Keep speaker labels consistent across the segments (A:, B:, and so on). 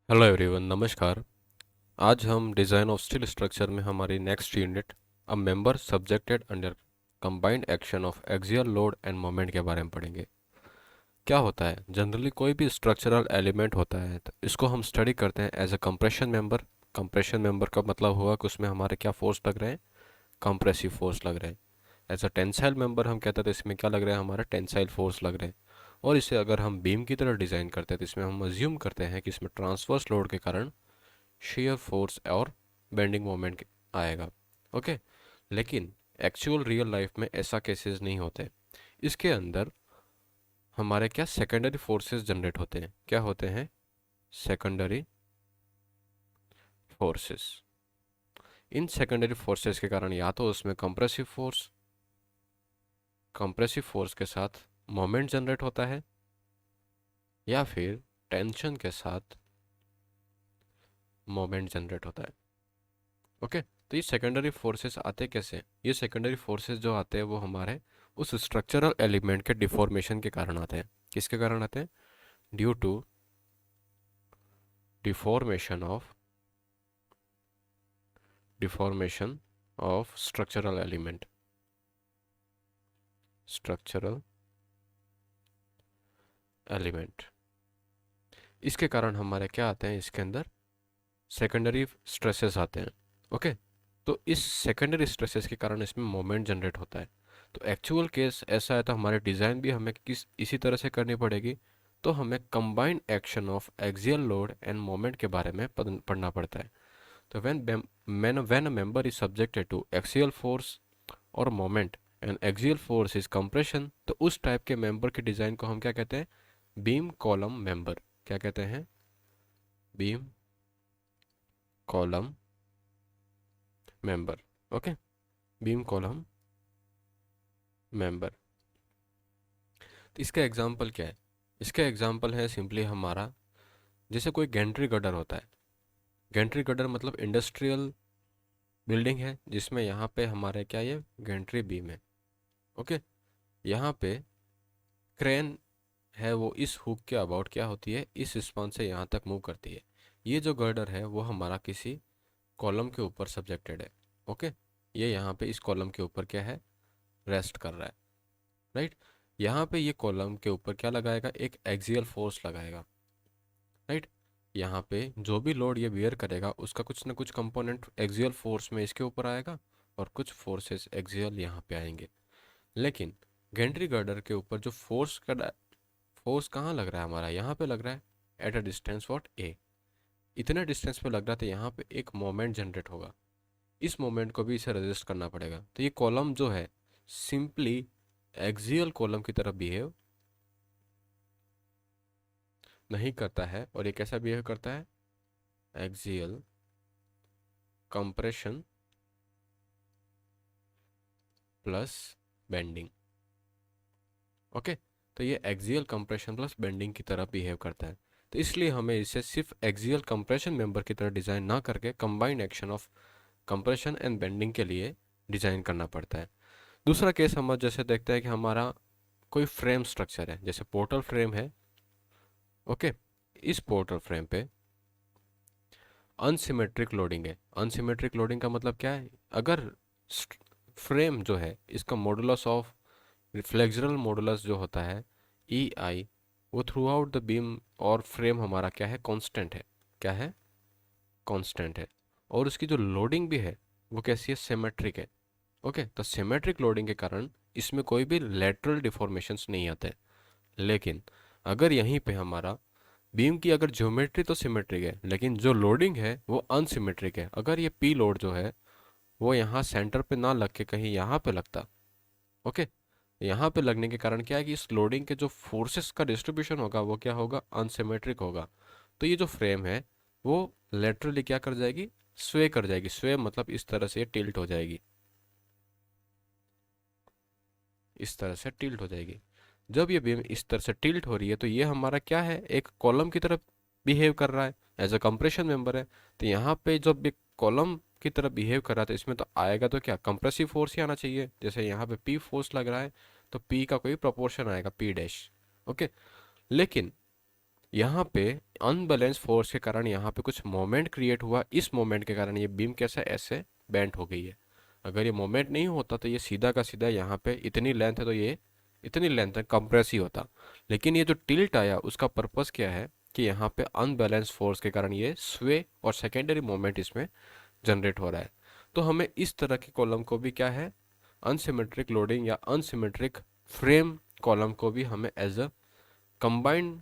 A: Hello everyone, नमस्कार। आज हम डिज़ाइन ऑफ स्टील स्ट्रक्चर में हमारी next unit a member subjected under combined action of axial load and moment के बारे में पढ़ेंगे। क्या होता है, जनरली कोई भी स्ट्रक्चरल एलिमेंट होता है तो इसको हम स्टडी करते हैं as a compression member. Compression member का मतलब हुआ कि उसमें हमारे क्या फोर्स लग रहे हैं, कंप्रेसिव फोर्स लग रहे हैं। एज अ टेंसाइल मेंबर हम कहते हैं तो इसमें क्या लग रहा है, हमारा टेंसाइल फोर्स लग रहे हैं। और इसे अगर हम बीम की तरह डिज़ाइन करते हैं तो इसमें हम अज्यूम करते हैं कि इसमें ट्रांसवर्स लोड के कारण शेयर फोर्स और बेंडिंग मोमेंट आएगा। ओके, लेकिन एक्चुअल रियल लाइफ में ऐसा केसेस नहीं होते। इसके अंदर हमारे क्या सेकेंडरी फोर्सेस जनरेट होते हैं। क्या होते हैं? Secondary forces. In secondary forces के कारण या तो उसमें कंप्रेसिव फोर्स के साथ मोमेंट जनरेट होता है, या फिर टेंशन के साथ मोमेंट जनरेट होता है। ओके, तो ये सेकेंडरी फोर्सेस आते कैसे? ये सेकेंडरी फोर्सेस जो आते हैं वो हमारे उस स्ट्रक्चरल एलिमेंट के डिफॉर्मेशन के कारण आते हैं। किसके कारण आते हैं? Due to deformation of structural element. इसके कारण हमारे क्या आते हैं, इसके अंदर सेकेंडरी स्ट्रेसेस आते हैं। ओके, तो इस सेकेंडरी स्ट्रेसेस के कारण इसमें मोमेंट जनरेट होता है। तो एक्चुअल केस ऐसा है तो हमारे डिज़ाइन भी हमें किस इसी तरह से करनी पड़ेगी। तो हमें combined action of axial load and moment के बारे में पढ़ना पड़ता है। तो when a member is subjected to axial force और moment and axial force is compression, तो उस टाइप के मेंबर के डिज़ाइन को हम क्या कहते हैं? Beam column member. क्या कहते हैं? Beam column member. Okay, beam column member. तो इसका एग्जांपल क्या है? इसका एग्जांपल है सिंपली हमारा, जैसे कोई गेंट्री गर्डर होता है। गेंट्री गर्डर मतलब इंडस्ट्रियल बिल्डिंग है जिसमें यहाँ पे हमारे क्या, ये गेंट्री बीम है। ओके, यहाँ पे क्रेन है, वो इस हुक के अबाउट क्या होती है, इस स्पान से यहाँ तक मूव करती है। ये जो गर्डर है वो हमारा किसी कॉलम के ऊपर सब्जेक्टेड है। ओके, ये यहाँ पे इस कॉलम के ऊपर क्या है, रेस्ट कर रहा है। राइट, यहाँ पे ये कॉलम के ऊपर क्या लगाएगा, एक एक्सियल फोर्स लगाएगा। राइट, यहाँ पे जो भी लोड ये बियर करेगा उसका कुछ ना कुछ कंपोनेंट एक्सियल फोर्स में इसके ऊपर आएगा, और कुछ फोर्सेस एक्सियल यहाँ पे आएंगे। लेकिन गेंट्री गर्डर के ऊपर जो फोर्स कहाँ लग रहा है, हमारा यहाँ पे लग रहा है, एट अ डिस्टेंस वॉट ए। इतने डिस्टेंस पे लग रहा था, यहाँ पे एक मोमेंट जनरेट होगा। इस मोमेंट को भी इसे रजिस्ट करना पड़ेगा। तो ये कॉलम जो है सिंपली एक्सियल कॉलम की तरह बिहेव नहीं करता है। और ये कैसा बिहेव करता है? Axial compression plus bending. Okay, तो ये एक्सियल कंप्रेशन प्लस बेंडिंग की तरह बिहेव करता है। तो इसलिए हमें इसे सिर्फ एक्सियल कंप्रेशन मेंबर की तरह डिज़ाइन ना करके combined action of compression and bending के लिए डिज़ाइन करना पड़ता है। दूसरा केस हम जैसे देखते हैं कि हमारा कोई फ्रेम स्ट्रक्चर है, जैसे पोर्टल फ्रेम है। ओके, इस पोर्टल फ्रेम पे अनसिमेट्रिक लोडिंग है। अनसिमेट्रिक लोडिंग का मतलब क्या है? अगर फ्रेम जो है इसका मॉडुलस ऑफ फ्लेक्सुरल मॉडुलस जो होता है ई आई, वो थ्रू आउट द बीम और फ्रेम हमारा क्या है, कांस्टेंट है। क्या है? कांस्टेंट है। और उसकी जो लोडिंग भी है वो कैसी है, सिमेट्रिक है। ओके, तो सिमेट्रिक लोडिंग के कारण इसमें कोई भी लेटरल डिफॉर्मेशंस नहीं आते। लेकिन अगर यहीं पे हमारा बीम की अगर ज्योमेट्री तो सिमेट्रिक है, लेकिन जो लोडिंग है वो अनसिमेट्रिक है। अगर ये पी लोड जो है वो यहाँ सेंटर पे ना लग के कहीं यहाँ पे लगता। ओके, यहाँ पे लगने के कारण क्या है कि इस लोडिंग के जो फोर्सेस का डिस्ट्रीब्यूशन होगा वो क्या होगा, अनसिमेट्रिक होगा। तो ये जो फ्रेम है वो लेटरली क्या कर जाएगी, स्वे कर जाएगी। स्वे मतलब इस तरह से टिल्ट हो जाएगी, इस तरह से टिल्ट हो जाएगी। जब ये बीम इस तरह से टिल्ट हो रही है तो ये हमारा क्या है, एक कॉलम की तरफ बिहेव कर रहा है, एज अ कंप्रेशन मेंबर है। तो यहाँ पे जब एक कॉलम की तरफ बिहेव कर रहा है तो इसमें तो आएगा तो क्या, कंप्रेसिव फोर्स ही आना चाहिए। जैसे यहाँ पे पी फोर्स लग रहा है तो पी का कोई प्रोपोर्शन आएगा, पी डैश। ओके, लेकिन यहाँ पे अनबैलेंस फोर्स के कारण यहाँ पे कुछ मोमेंट क्रिएट हुआ, इस मोमेंट के कारण ये बीम कैसे ऐसे बेंट हो गई है। अगर ये मोमेंट नहीं होता तो ये सीधा का सीधा यहाँ पे इतनी लेंथ है तो ये इतनी लेंथ है कंप्रेस ही होता। लेकिन ये जो टिल्ट आया उसका पर्पस क्या है कि यहाँ पे अनबैलेंस फोर्स के कारण ये स्वे और सेकेंडरी मोमेंट इसमें जनरेट हो रहा है। तो हमें इस तरह के कॉलम को भी क्या है, अनसिमेट्रिक लोडिंग या अनसिमेट्रिक फ्रेम कॉलम को भी हमें एज अ कंबाइंड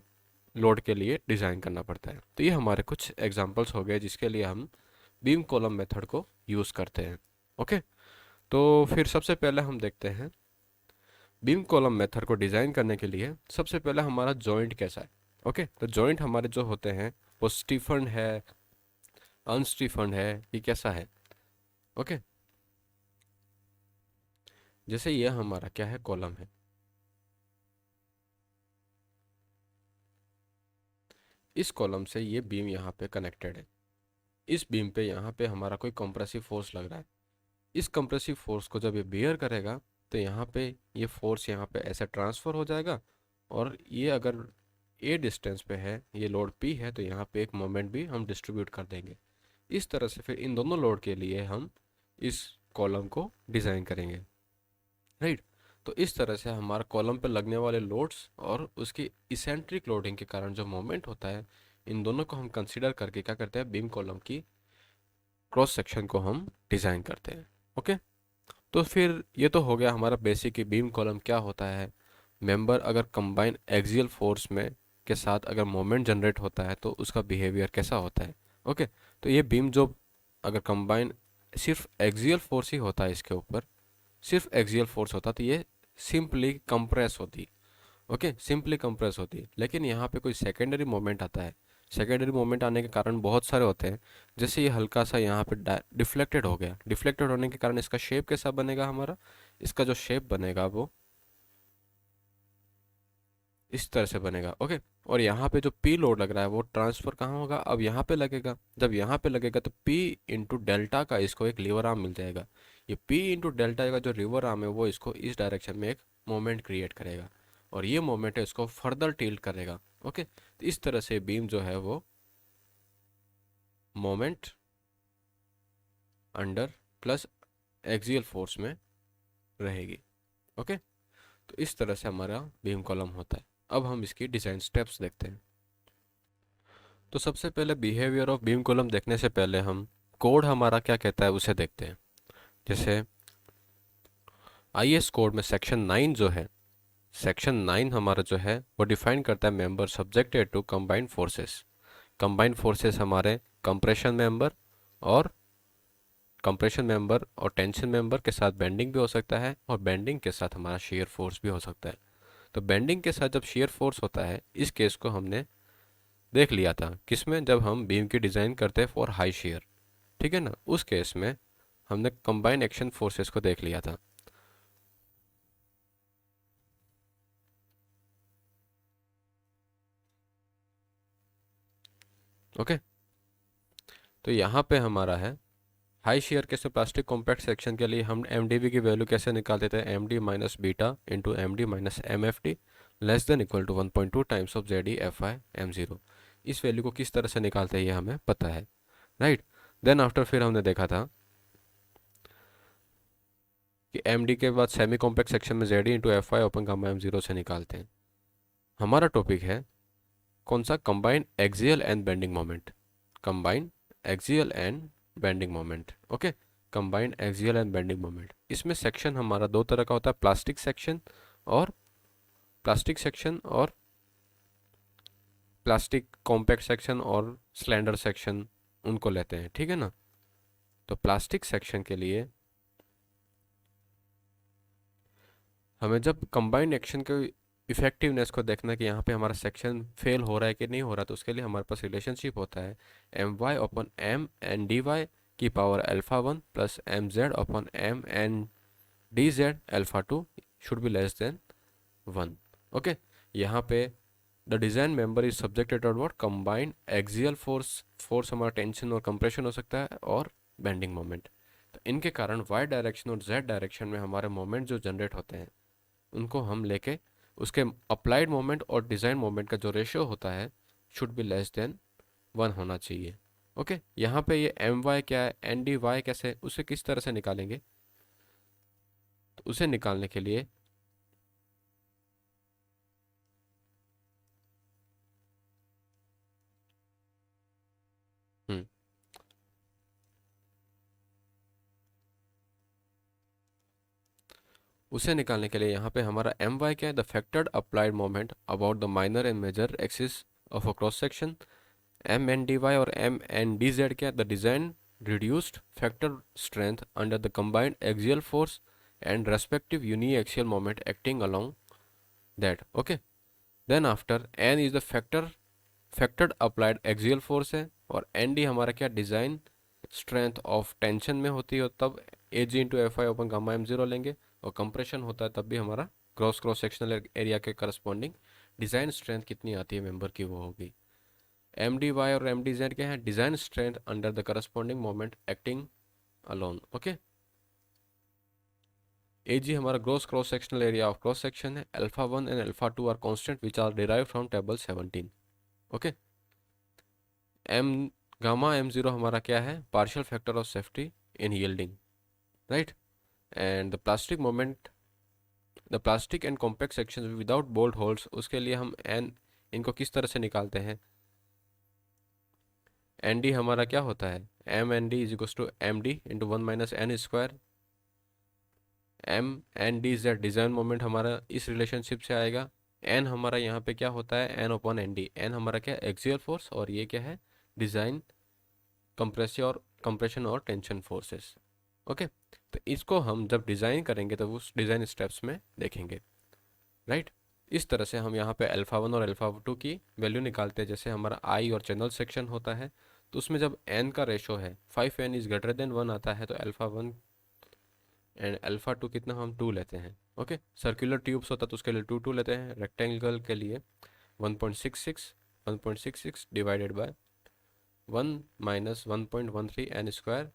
A: लोड के लिए डिज़ाइन करना पड़ता है। तो ये हमारे कुछ एग्जांपल्स हो गए जिसके लिए हम बीम कॉलम मेथड को यूज़ करते हैं। ओके, तो फिर सबसे पहले हम देखते हैं बीम कॉलम मेथड को डिज़ाइन करने के लिए सबसे पहले हमारा जॉइंट कैसा है। ओके, तो जॉइंट हमारे जो होते हैं वो स्टीफन है, अनस्टीफन है, ये कैसा है। ओके, जैसे ये हमारा क्या है, कॉलम है। इस कॉलम से ये बीम यहाँ पे कनेक्टेड है। इस बीम पे यहाँ पे हमारा कोई कंप्रेसिव फोर्स लग रहा है। इस कंप्रेसिव फोर्स को जब ये बियर करेगा तो यहाँ पे ये फोर्स यहाँ पे ऐसे ट्रांसफ़र हो जाएगा, और ये अगर ए डिस्टेंस पे है, ये लोड पी है, तो यहाँ पे एक मोमेंट भी हम डिस्ट्रीब्यूट कर देंगे। इस तरह से फिर इन दोनों लोड के लिए हम इस कॉलम को डिज़ाइन करेंगे, राइट। तो इस तरह से हमारा कॉलम पे लगने वाले लोड्स और उसकी इसेंट्रिक लोडिंग के कारण जो मोमेंट होता है, इन दोनों को हम कंसिडर करके क्या करते हैं, बीम कॉलम की क्रॉस सेक्शन को हम डिज़ाइन करते हैं। ओके, तो फिर ये तो हो गया हमारा बेसिक कि बीम कॉलम क्या होता है। मेंबर अगर कंबाइन एक्सियल फोर्स में के साथ अगर मोमेंट जनरेट होता है तो उसका बिहेवियर कैसा होता है। ओके, तो ये बीम जो अगर कंबाइन सिर्फ एक्सियल फोर्स ही होता है, इसके ऊपर सिर्फ एक्सियल फोर्स होता तो ये सिंपली कंप्रेस होती। ओके, सिंपली कंप्रेस होती है। लेकिन यहाँ पे कोई सेकेंडरी मोमेंट आता है। सेकेंडरी मोमेंट आने के कारण बहुत सारे होते हैं। जैसे ये हल्का सा यहाँ पे डिफ्लेक्टेड हो गया, डिफ्लेक्टेड होने के कारण इसका शेप कैसा बनेगा हमारा, इसका जो शेप बनेगा वो इस तरह से बनेगा। ओके, और यहाँ पे जो पी लोड लग रहा है वो ट्रांसफर कहाँ होगा, अब यहाँ पे लगेगा। जब यहाँ पे लगेगा तो पी इंटू डेल्टा का इसको एक लीवर आर्म मिल जाएगा। ये पी इंटू डेल्टा का जो लीवर आर्म है वो इसको इस डायरेक्शन में एक मोमेंट क्रिएट करेगा, और ये मोमेंट है इसको फर्दर टिल्ट करेगा। ओके, तो इस तरह से बीम जो है वो moment under plus axial force में रहेगी। ओके, तो इस तरह से हमारा बीम कॉलम होता है। अब हम इसकी डिज़ाइन स्टेप्स देखते हैं। तो सबसे पहले बिहेवियर ऑफ बीम कॉलम देखने से पहले हम कोड हमारा क्या कहता है उसे देखते हैं। जैसे आईएस कोड में सेक्शन 9 जो है, सेक्शन 9 हमारा जो है वो डिफाइन करता है member subjected to combined forces. Combined forces हमारे कंप्रेशन मेंबर और टेंशन मेंबर के साथ बेंडिंग भी हो सकता है, और बेंडिंग के साथ हमारा शेयर फोर्स भी हो सकता है। तो बेंडिंग के साथ जब शेयर फोर्स होता है, इस केस को हमने देख लिया था किसमें, जब हम बीम की डिज़ाइन करते हैं फॉर हाई शेयर। ठीक है ना, उस केस में हमने कंबाइंड एक्शन फोर्सेस को देख लिया था। ओके, तो यहाँ पे हमारा है हाई शेयर के से प्लास्टिक कॉम्पैक्ट सेक्शन के लिए हम एम की वैल्यू कैसे निकालते थे, M D minus beta into M D minus M F D less than equal to 1.2 times of Z E F I M zero. इस वैल्यू को किस तरह से निकालते हैं ये हमें पता है, राइट। देन आफ्टर फिर हमने देखा था कि एम डी के बाद सेमी कॉम्पैक्ट सेक्शन में Z E into F I upon gamma M zero से निकालते हैं। हमारा टॉपिक है कौन सा, combine axial and bending moment. Combine axial and bending moment. Okay, combined axial and bending moment. इसमें सेक्शन हमारा दो तरह का होता है, और प्लास्टिक कॉम्पैक्ट सेक्शन और स्लेंडर सेक्शन, उनको लेते हैं। ठीक है ना, तो प्लास्टिक सेक्शन के लिए हमें जब कंबाइंड एक्शन के इफेक्टिवनेस को देखना है कि यहाँ पे हमारा सेक्शन फेल हो रहा है कि नहीं हो रहा, तो उसके लिए हमारे पास रिलेशनशिप होता है M Y upon M N D Y की power alpha 1 plus M Z upon M N D Z alpha 2 should be less than 1। Okay, यहाँ पे the design member is subjected to what, combined axial force. Force हमारा tension और compression हो सकता है, और bending moment. तो इनके कारण वाई डायरेक्शन और जेड डायरेक्शन में हमारे मोमेंट जो जनरेट होते हैं उनको हम लेके उसके अप्लाइड मोमेंट और डिज़ाइन मोमेंट का जो रेशियो होता है शुड बी लेस देन 1 होना चाहिए। ओके, यहाँ पे ये एम वाई क्या है, एन डी वाई कैसे, उसे किस तरह से निकालेंगे, तो उसे निकालने के लिए हम्म उसे निकालने के लिए यहाँ पे हमारा एम वाई क्या है, the factored applied moment about the minor and major axis of a cross section. M N D Y और एम एन डी जेड क्या है, the design reduced factor strength under the combined axial force and respective uniaxial moment acting along that. Okay, then after n is the factored applied axial force है, और N D हमारा क्या, design strength of tension में होती है तब A G into F I upon gamma M zero लेंगे, और कंप्रेशन होता है तब भी हमारा क्रॉस सेक्शनल एरिया के करस्पॉन्डिंग डिजाइन स्ट्रेंथ कितनी आती है मेंबर की, वो होगी एम डी वाई और एम डी जेड क्या है, design strength under the corresponding moment acting alone. Okay, A G हमारा gross cross sectional area of cross section है, alpha 1 and alpha 2 are constant which are derive from table 17। Okay, M gamma M zero हमारा क्या है, partial factor of safety in yielding, right. And the plastic and compact section without bolt holes, उसके लिए हम N इनको किस तरह से निकालते हैं, एन डी हमारा क्या होता है, M N D is equal to M D into 1 minus N square. M N D Z design moment हमारा इस रिलेशनशिप से आएगा। एन हमारा यहाँ पे क्या होता है, N upon N D, N हमारा क्या है, एक्सियल फोर्स, और ये क्या है, डिजाइन कंप्रेशन और टेंशन फोर्सेस। ओके, तो इसको हम जब डिज़ाइन करेंगे तो उस डिज़ाइन स्टेप्स में देखेंगे, राइट। इस तरह से हम यहाँ पे अल्फा 1 और अल्फा 2 की वैल्यू निकालते हैं। जैसे हमारा आई और चैनल सेक्शन होता है तो उसमें जब एन का रेशो है 5n इज ग्रेटर देन 1 आता है, तो अल्फा 1 एंड अल्फा 2 कितना हम 2 लेते हैं। ओके, सर्कुलर ट्यूब्स होता है तो उसके लिए 2 लेते हैं, रेक्टेंगल के लिए 1.66 divided by 1 minus 1.13 N square,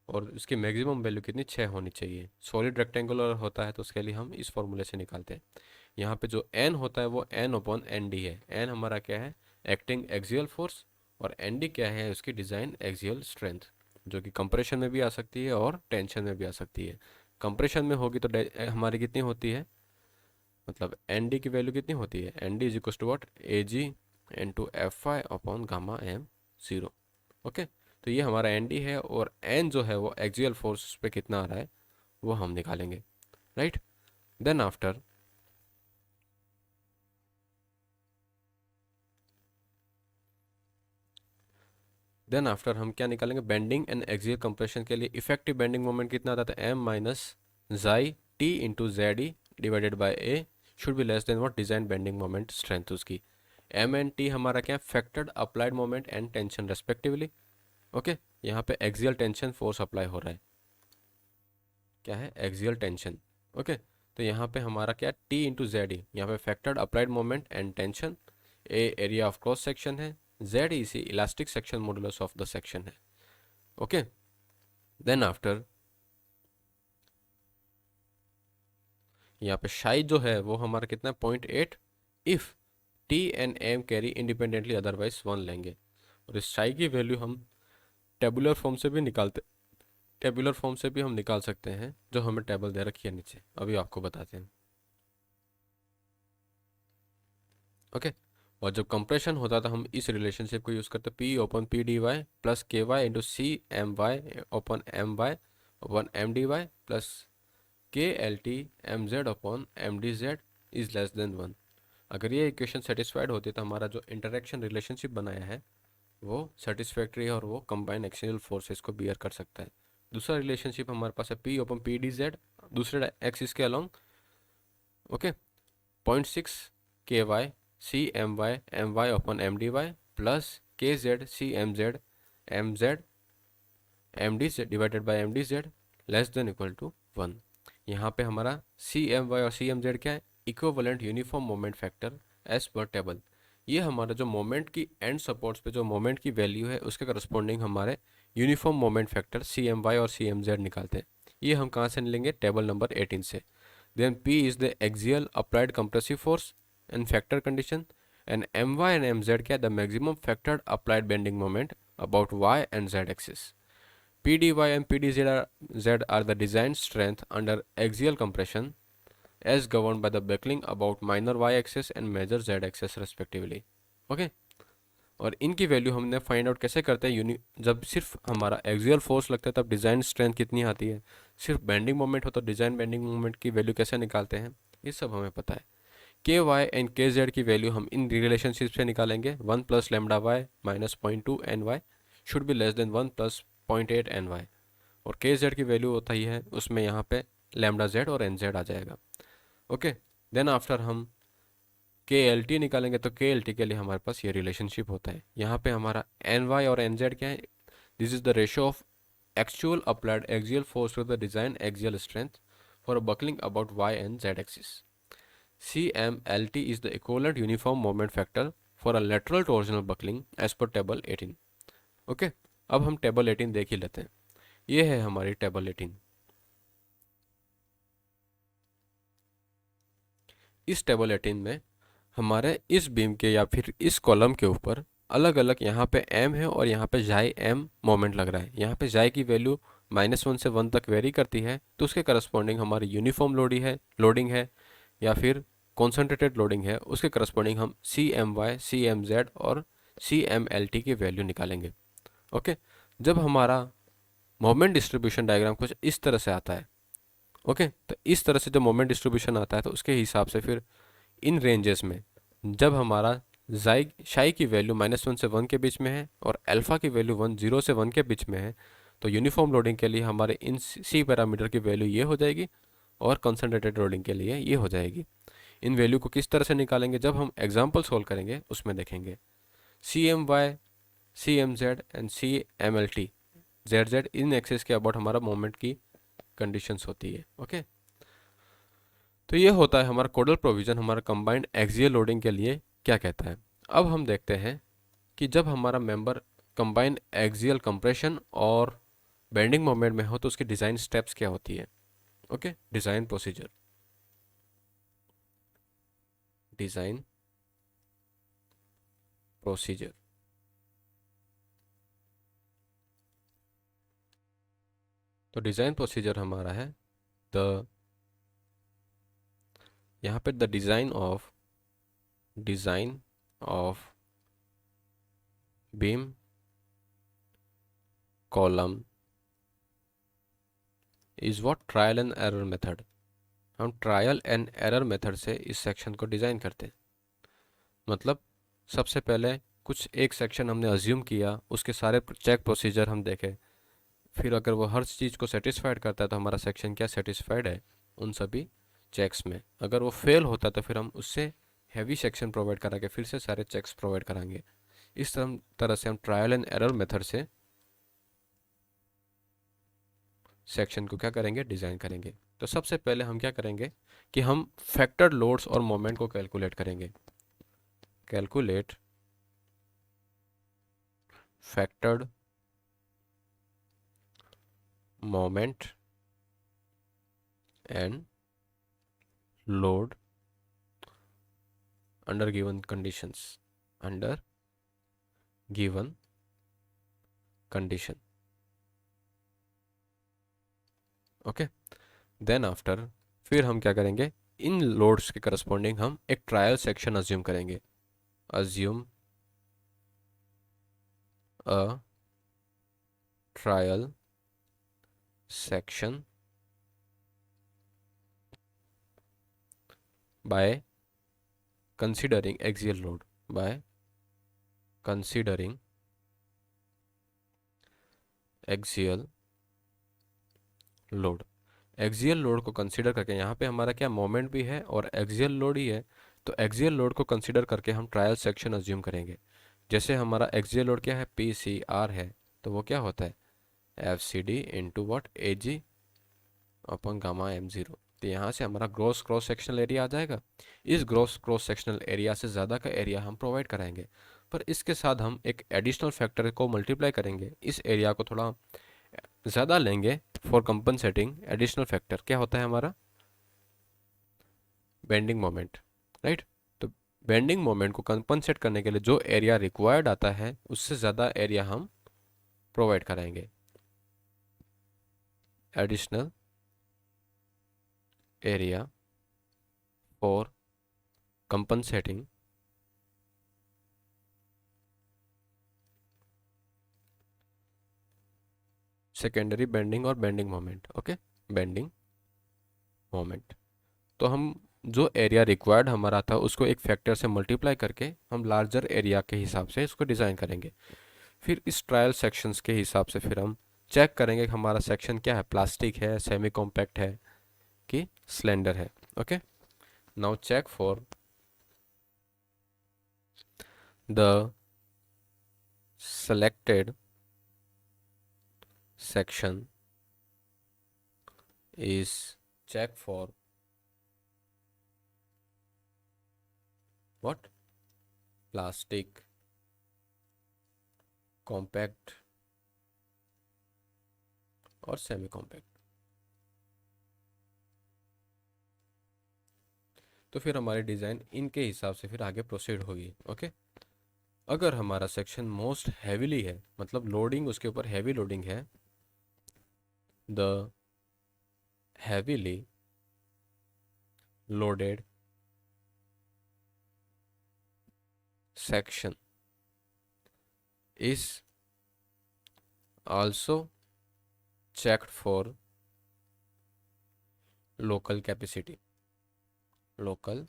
A: और इसकी मैक्सिमम वैल्यू कितनी, 6 होनी चाहिए। सॉलिड रेक्टेंगुलर होता है तो उसके लिए हम इस फॉर्मूले से निकालते हैं। यहाँ पे जो n होता है वो n अपॉन एन डी है। n हमारा क्या है, एक्टिंग एक्सियल फोर्स, और एन डी क्या है, उसकी डिज़ाइन एक्सियल स्ट्रेंथ, जो कि कंप्रेशन में भी आ सकती है और टेंशन में भी आ सकती है। कंप्रेशन में होगी तो हमारी कितनी होती है, मतलब एन डी की वैल्यू कितनी होती है, N D is equal to what, A G into F Y upon gamma M zero. Okay, तो ये हमारा एन डी है, और एन जो है वो एक्सियल फोर्स पे कितना आ रहा है वो हम निकालेंगे, राइट। देन आफ्टर हम क्या निकालेंगे, बेंडिंग एंड एक्सियल कंप्रेशन के लिए इफेक्टिव बेंडिंग मोमेंट कितना आता है, एम माइनस जाई T into Z E divided by A should be less then what, design bending moment strength उसकी। एम एंड टी हमारा क्या है, factored applied moment and tension respectively. Okay, यहाँ पे एक्सियल टेंशन फोर्स अप्लाई हो रहा है, क्या है, एक्सियल टेंशन। ओके, तो यहाँ पे हमारा क्या, टी इंटू जेड ई, यहाँ पे factored applied moment and tension, A area of cross section है, Z E C elastic section modulus of the section है। ओके, देन आफ्टर यहाँ पे शाई जो है वो हमारा कितना है, 0.8 if T and M carry independently otherwise 1 लेंगे। और इस शाई की वैल्यू हम टेबुलर फॉर्म से भी निकाल सकते हैं, जो हमें टेबल दे रखी है नीचे, अभी आपको बताते हैं। ओके, और जब कंप्रेशन होता है तो हम इस रिलेशनशिप को यूज़ करते हैं, P upon P D Y plus K Y into C M Y upon M Y upon M D Y plus K L T M Z upon M D Z is less than 1। अगर ये equation satisfied होती है तो हमारा जो interaction relationship बनाया है वो सेटिस्फैक्ट्री है, और वो कंबाइन एक्सियल फोर्सेस को बियर कर सकता है। दूसरा रिलेशनशिप हमारे पास है P upon P D Z, दूसरे एक्सिस के along, okay, 0.6 K Y C M Y upon M D Y plus K Z C M Z M D Z divided by M D Z less than equal to 1। यहाँ पे हमारा सी M Y और C M Z क्या है, equivalent uniform moment factor as per table. ये हमारा जो moment की एंड सपोर्ट्स पे जो मोमेंट की वैल्यू है उसके करस्पॉन्डिंग हमारे uniform moment factor C M Y और सी एम जेड निकालते हैं। ये हम कहाँ से लेंगे, टेबल नंबर 18 से। Then P is the axial applied compressive force and factor condition, and M Y and M Z क्या है, the maximum factored applied bending moment about Y and Z axis. PDY and PDZ are the design strength under axial compression as governed by the buckling about minor y-axis and major z-axis respectively. Okay, और इनकी value हमने find out कैसे करते हैं, जब सिर्फ हमारा axial force लगता है तब डिज़ाइन स्ट्रेंथ कितनी आती है, सिर्फ बेंडिंग मोमेंट हो तो डिज़ाइन बेंडिंग मोमेंट की वैल्यू कैसे निकालते हैं, ये सब हमें पता है. K Y and K Z की वैल्यू हम इन रिलेशनशिप से निकालेंगे. 1 plus lambda Y minus 0.2 N Y should be less than 1 plus 0.8 N Y. और के जेड की वैल्यू होता ही है उसमें यहाँ पे लैम्डा जेड और एन जेड आ जाएगा. ओके, देन आफ्टर हम के एल टी निकालेंगे तो के एल टी के लिए हमारे पास ये रिलेशनशिप होता है. यहाँ पे हमारा एन वाई और एन जेड क्या है, this is the ratio of actual applied axial force to the design axial strength for buckling about Y and Z axis. CMLT is the equivalent uniform moment factor for a lateral torsional buckling as per table 18. Okay, अब हम table 18 देख ही लेते हैं. ये है हमारी table 18. इस table 18 में हमारे इस बीम के या फिर इस कॉलम के ऊपर अलग अलग यहाँ पे m है और यहाँ पे जाई m मोमेंट लग रहा है. यहाँ पे जाई की वैल्यू -1 से 1 तक वेरी करती है तो उसके करस्पॉन्डिंग हमारी यूनिफॉर्म लोडिंग है या फिर कॉन्सेंट्रेटेड लोडिंग है, उसके करस्पॉन्डिंग हम CMY, CMZ और CMLT की वैल्यू निकालेंगे. ओके, जब हमारा मोमेंट डिस्ट्रीब्यूशन डायग्राम कुछ इस तरह से आता है, ओके, तो इस तरह से जब मोमेंट डिस्ट्रीब्यूशन आता है तो उसके हिसाब से फिर इन रेंजेस में जब हमारा शाई की वैल्यू -1 से 1 के बीच में है और अल्फा की वैल्यू 0 से 1 के बीच में है तो यूनिफॉर्म लोडिंग के लिए हमारे इन सी पैरामीटर की वैल्यू ये हो जाएगी और कंसनट्रेटेड लोडिंग के लिए ये हो जाएगी. इन वैल्यू को किस तरह से निकालेंगे जब हम एग्जाम्पल सोल्व करेंगे उसमें देखेंगे. CMY, CMZ and CMLT, ZZ in axis के अबाउट हमारा मोमेंट की कंडीशंस होती है. ओके, तो ये होता है हमारा कोडल प्रोविजन हमारा कंबाइंड एक्सियल लोडिंग के लिए क्या कहता है. अब हम देखते हैं कि जब हमारा मेंबर कंबाइंड एक्सियल कंप्रेशन और बेंडिंग मोमेंट में हो तो उसकी डिज़ाइन स्टेप्स क्या होती है. Okay, design procedure. Design procedure. तो डिज़ाइन प्रोसीजर हमारा है द यहाँ पे the design of beam column is what trial and error method. हम ट्रायल एंड एरर मेथड से इस सेक्शन को डिज़ाइन करते हैं. मतलब सबसे पहले कुछ एक सेक्शन हमने अज्यूम किया, उसके सारे चेक प्रोसीजर हम देखे, फिर अगर वो हर चीज़ को सेटिस्फाइड करता है तो हमारा सेक्शन क्या सेटिस्फाइड है उन सभी चेक्स में. अगर वो फेल होता है तो फिर हम उससे हैवी सेक्शन प्रोवाइड करा के फिर से सारे चेक्स प्रोवाइड कराएंगे. इस तरह से हम ट्रायल एंड एरर मेथड से सेक्शन को क्या करेंगे, डिज़ाइन करेंगे. तो सबसे पहले हम क्या करेंगे कि हम फैक्टर्ड लोड्स और मोमेंट को कैलकुलेट करेंगे. Calculate factored moment and load under given conditions. Under given condition. Okay, then after फिर हम क्या करेंगे, इन लोड्स के करस्पॉन्डिंग हम एक ट्रायल सेक्शन अज्यूम करेंगे. Assume a trial section by considering axial load. By considering axial load. Axial load को consider करके यहाँ पे हमारा क्या मोमेंट भी है और एक्सियल लोड ही है, तो एक्सियल लोड को कंसीडर करके हम ट्रायल सेक्शन अज्यूम करेंगे. जैसे हमारा एक्सियल लोड क्या है, PCR है, तो वो क्या होता है FCD into what AG upon gamma M0. तो यहाँ से हमारा ग्रॉस क्रॉस सेक्शनल एरिया आ जाएगा. इस ग्रॉस क्रॉस सेक्शनल एरिया से ज़्यादा का एरिया हम प्रोवाइड कराएंगे, पर इसके साथ हम एक एडिशनल फैक्टर को मल्टीप्लाई करेंगे, इस एरिया को थोड़ा ज़्यादा लेंगे फॉर कंपनसेटिंग एडिशनल फैक्टर. क्या होता है हमारा बेंडिंग मोमेंट, राइट. तो बेंडिंग मोमेंट को कंपनसेट करने के लिए जो एरिया रिक्वायर्ड आता है उससे ज़्यादा एरिया हम प्रोवाइड कराएंगे। Additional area for compensating secondary bending और bending moment. Okay, bending moment. तो हम जो एरिया रिक्वायर्ड हमारा था उसको एक फैक्टर से मल्टीप्लाई करके हम लार्जर एरिया के हिसाब से इसको डिज़ाइन करेंगे। फिर इस ट्रायल सेक्शंस के हिसाब से फिर हम चेक करेंगे कि हमारा सेक्शन क्या है, प्लास्टिक है, सेमी कॉम्पैक्ट है कि स्लेंडर है। Okay, now check for the selected section is check for what, plastic, compact और सेमी कॉम्पैक्ट। तो फिर हमारी डिज़ाइन इनके हिसाब से फिर आगे प्रोसीड होगी। ओके, अगर हमारा सेक्शन मोस्ट हैवीली है, मतलब लोडिंग उसके ऊपर हैवी लोडिंग है, the heavily loaded section is also checked for local capacity। local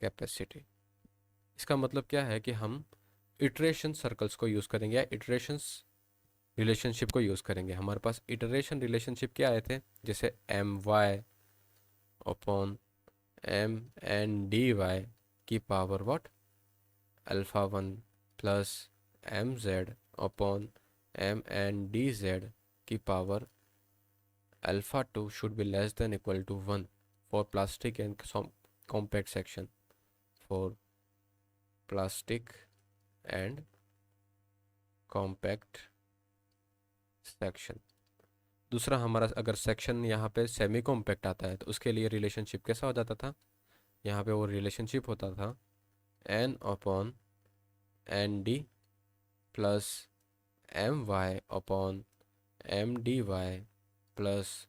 A: capacity इसका मतलब क्या है कि हम इटरेशन सर्कल्स को यूज़ करेंगे या इटरेशंस रिलेशनशिप को यूज़ करेंगे। हमारे पास इटरेशन रिलेशनशिप क्या आए थे, जैसे M Y upon M N D Y की power what, alpha one plus M Z upon M N D Z की power alpha two should be less than equal to one for plastic and compact section, for plastic and compact section. दूसरा, हमारा अगर section यहाँ पे semi compact आता है तो उसके लिए रिलेशनशिप कैसा हो जाता था, यहाँ पे वो रिलेशनशिप होता था N upon N D plus M Y upon M D Y plus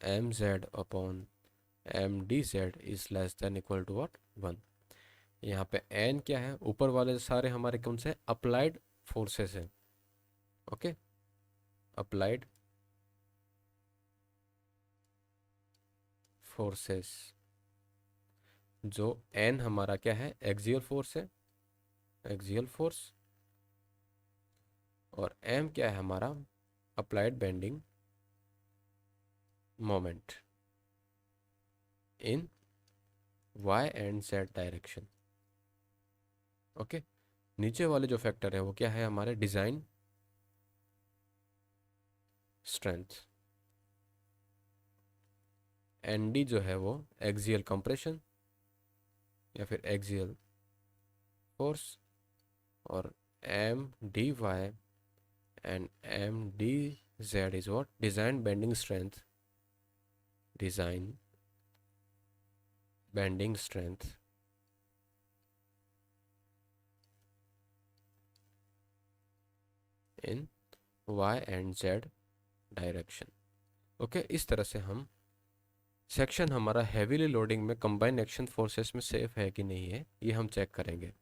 A: M Z upon M D Z is less than equal to what, one. यहाँ पे एन क्या है, ऊपर वाले सारे हमारे कौन से अप्लाइड फोर्सेस हैं। ओके, अप्लाइड फोर्सेस, जो एन हमारा क्या है, एक्सियल फोर्स है, एक्सियल फोर्स, और एम क्या है हमारा, applied bending moment in Y and Z direction. Okay, नीचे वाले जो फैक्टर है वो क्या है हमारे, डिज़ाइन स्ट्रेंथ, एन डी जो है वो एक्सियल कंप्रेशन या फिर एक्सियल फोर्स, और M D Y and M D Z is what, design bending strength, design bending strength in Y and Z direction. Okay, इस तरह से हम सेक्शन हमारा हैवीली लोडिंग में कंबाइन एक्शन फोर्सेस में सेफ है कि नहीं है ये हम चेक करेंगे।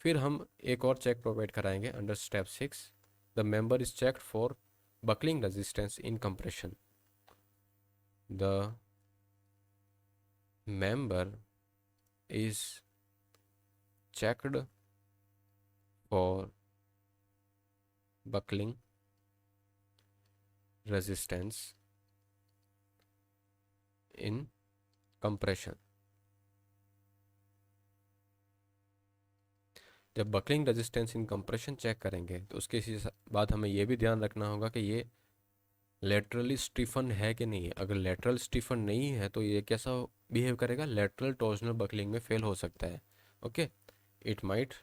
A: फिर हम एक और चेक प्रोवाइड कराएंगे under step 6, the member is checked for buckling resistance in compression. The member is checked for buckling resistance in compression। जब buckling resistance in compression check करेंगे तो उसके बाद हमें यह भी ध्यान रखना होगा कि ये लेटरली स्टीफन है कि नहीं है। अगर लेटरल स्टीफन नहीं है तो ये कैसा बिहेव करेगा, लेटरल टॉर्जनल बकलिंग में फेल हो सकता है। Okay, it might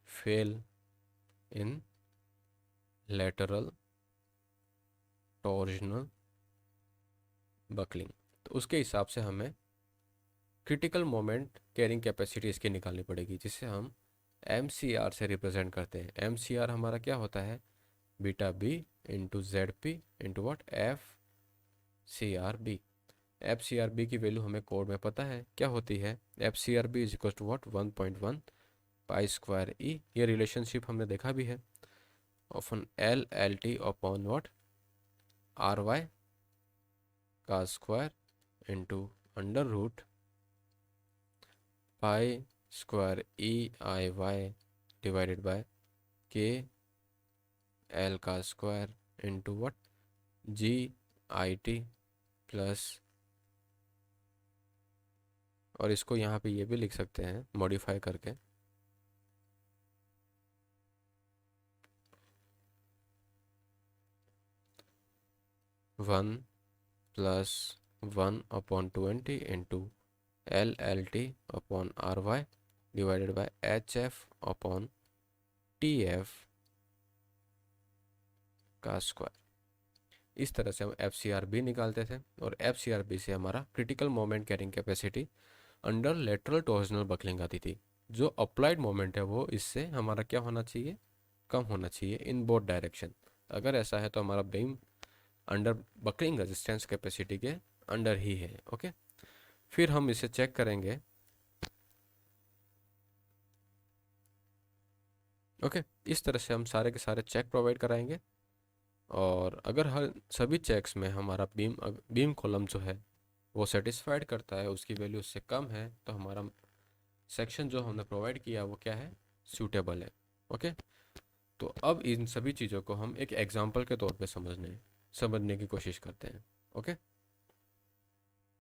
A: fail in lateral torsional buckling। तो उसके हिसाब से हमें क्रिटिकल मोमेंट कैरिंग कैपेसिटी इसकी निकालनी पड़ेगी, जिसे हम एम सी आर से रिप्रेजेंट करते हैं। एम सी आर हमारा क्या होता है, beta B into Z P into what F C R B. F C R B की वैल्यू हमें कोड में पता है क्या होती है, F C R B is equal to what 1.1 pi square E. ये रिलेशनशिप हमने देखा भी है, ऑफन L L T upon what R Y का square into under root pi square E I Y divided by K L का square into what G I T plus, और इसको यहाँ पे ये भी लिख सकते हैं मॉडिफाई करके, one plus 1/20 into L L T upon R Y divided by H F upon T F का स्क्वायर। इस तरह से हम एफ सी आर बी निकालते थे, और एफ सी आर बी से हमारा critical moment carrying capacity under lateral torsional buckling आती थी। जो अप्लाइड मोमेंट है वो इससे हमारा क्या होना चाहिए, कम होना चाहिए इन बोथ डायरेक्शन। अगर ऐसा है तो हमारा beam under buckling resistance capacity के अंडर ही है। ओके, फिर हम इसे चेक करेंगे। ओके, इस तरह से हम सारे के सारे चेक प्रोवाइड कराएंगे, और अगर हर सभी चेक्स में हमारा बीम कॉलम जो है वो सेटिस्फाइड करता है, उसकी वैल्यू उससे कम है, तो हमारा सेक्शन जो हमने प्रोवाइड किया वो क्या है, सूटेबल है। ओके, तो अब इन सभी चीज़ों को हम एक एग्जांपल के तौर पे समझने की कोशिश करते हैं। ओके।